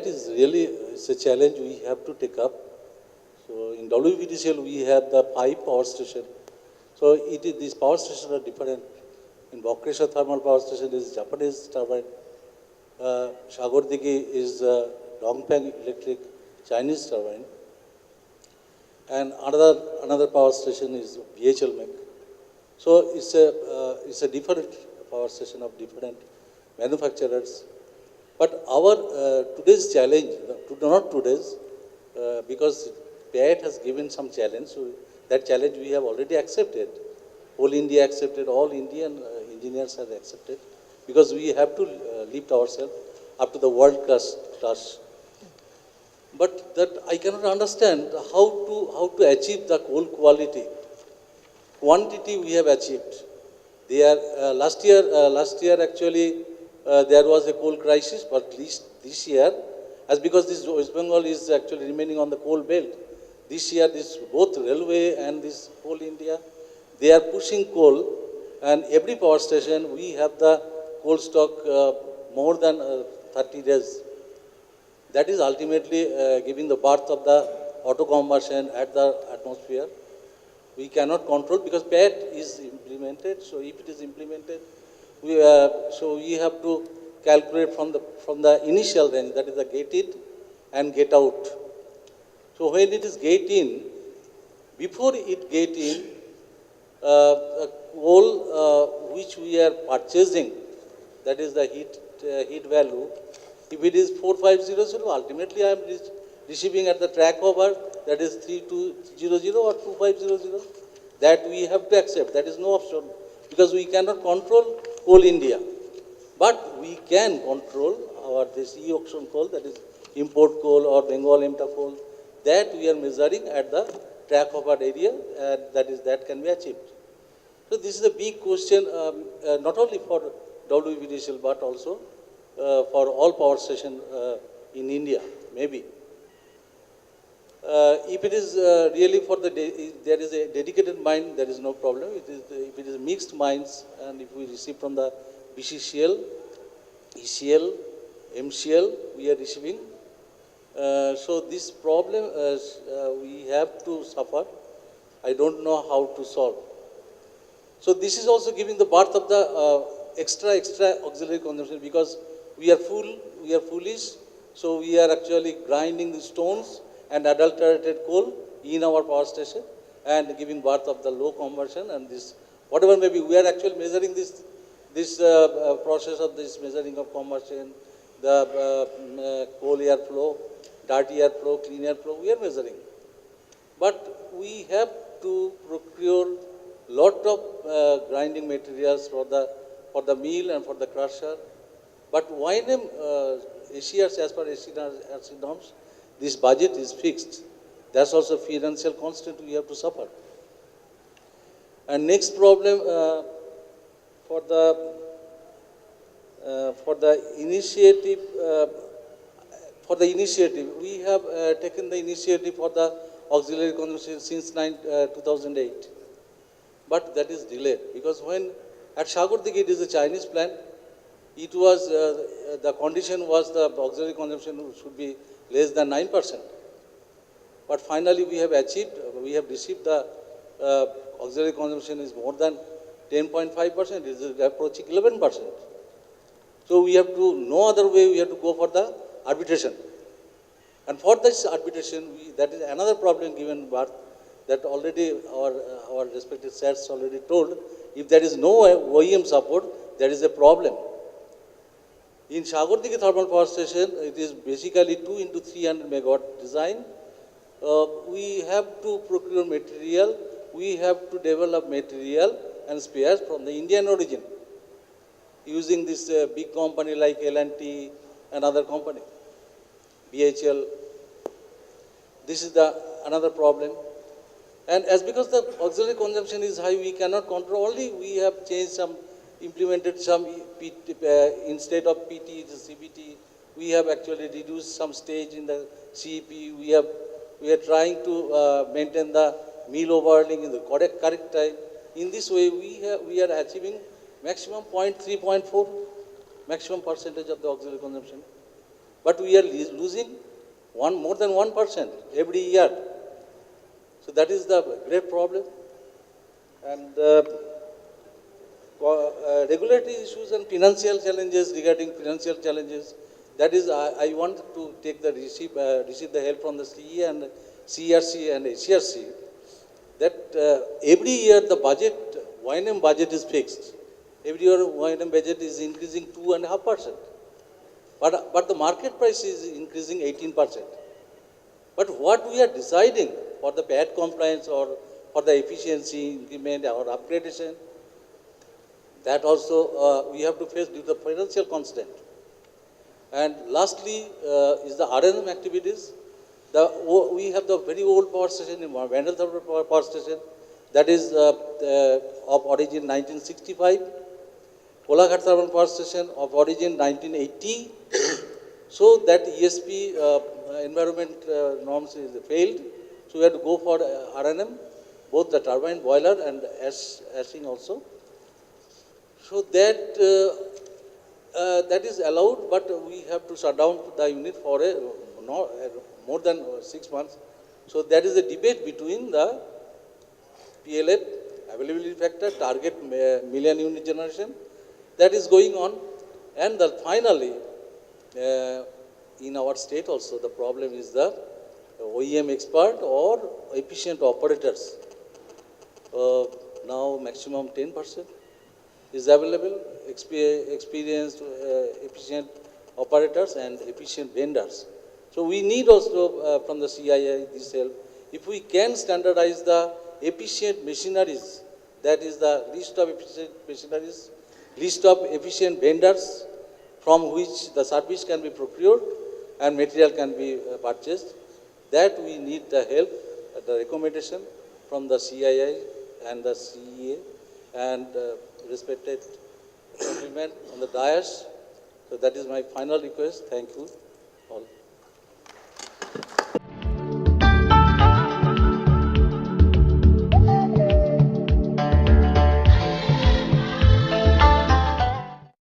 that is really it's a challenge we have to take up. So in WVDCL we have the 5 power station. So these power stations are different. In Bokkesha thermal power station is Japanese turbine. Shagordigi is Dongfeng Electric Chinese turbine. And another power station is BHL MEC. So it's a different power station of different manufacturers. But our today's challenge, not today's, because PAT has given some challenge, so that challenge we have already accepted. Whole India accepted, all Indian engineers have accepted, because we have to lift ourselves up to the world class. But that I cannot understand how to achieve the coal quality. Quantity we have achieved. Last year actually there was a coal crisis, but this year, as because this West Bengal is actually remaining on the coal belt, this year this both railway and this Coal India, they are pushing coal, and every power station we have the coal stock more than 30 days. That is ultimately giving the birth of the auto combustion at the atmosphere. We cannot control because PAT is implemented. So if it is implemented, so we have to calculate from the initial range, that is the get in and get out. So when it is get in, before it get in, coal which we are purchasing, that is the heat value. If it is 4500, ultimately I am receiving at the track over, that is 3200 or 2500. That we have to accept. That is no option, because we cannot control Coal India. But we can control this e-auction coal, that is import coal or Bengal EMTA coal, that we are measuring at the track over area, that can be achieved. So this is a big question, not only for WVDCL but also for all power stations in India, maybe. If it is really for there is a dedicated mine, there is no problem. If it is mixed mines, and if we receive from the BCCL, ECL, MCL, we are receiving. So this problem we have to suffer. I don't know how to solve. So this is also giving the birth of the extra auxiliary consumption, because we are foolish. So we are actually grinding the stones and adulterated coal in our power station and giving birth of the low conversion, and this whatever maybe we are actually measuring this process of this measuring of conversion, the coal air flow, dirty air flow, clean air flow, we are measuring. But we have to procure lot of grinding materials for the mill and for the crusher. But YNM ACRs, as per ACRC norms, this budget is fixed. That's also financial constant we have to suffer. And next problem for the initiative, we have taken the initiative for the auxiliary consumption since 2008. But that is delayed, because when at Shagordigi it is a Chinese plant, it was the condition was the auxiliary consumption should be less than 9%. But finally we have achieved, we have received the auxiliary consumption is more than 10.5%, it is approaching 11%. So we have to, no other way, we have to go for the arbitration. And for this arbitration, that is another problem given birth, that already our respected sets already told, if there is no OEM support, there is a problem. In Shagordigi thermal power station, it is basically 2 into 300 megawatt design. We have to procure material, we have to develop material and spares from the Indian origin, using this big company like L&T and other company, BHL. This is another problem. And as because the auxiliary consumption is high, we cannot control. Only we have changed some, implemented some, instead of PT, it is CBT. We have actually reduced some stage in the CEP. We are trying to maintain the mill overhauling in the correct time. In this way, we are achieving maximum 0.3, 0.4, maximum percentage of the auxiliary consumption. but we are losing more than 1% every year. So that is the great problem. And regulatory issues and financial challenges, regarding financial challenges, that is, I want to take the receive the help from the CE and CRC and HRC, that every year the budget, Y&M budget is fixed. Every year Y&M budget is increasing 2.5%. But the market price is increasing 18%. But what we are deciding for the PAT compliance or for the efficiency increment or upgradation, that also we have to face due to the financial constraint. And lastly is the R&M activities. We have the very old power station in Vandal Thermal Power Station, that is of origin 1965. Kolaghat Thermal Power Station of origin 1980. So that ESP environment norms is failed. So we have to go for R&M, both the turbine, boiler and ashing also. So that that is allowed, but we have to shut down the unit for more than 6 months. So that is a debate between the PLF, availability factor, target million unit generation, that is going on. And finally, in our state also, the problem is the OEM expert or efficient operators. Now maximum 10% is available, experienced, efficient operators and efficient vendors. So we need also from the CII this help. If we can standardize the efficient machineries, that is the list of efficient machineries, list of efficient vendors from which the service can be procured and material can be purchased, that we need the help, the recommendation from the CII and the CEA and respected gentlemen on the dais. So that is my final request. Thank you all.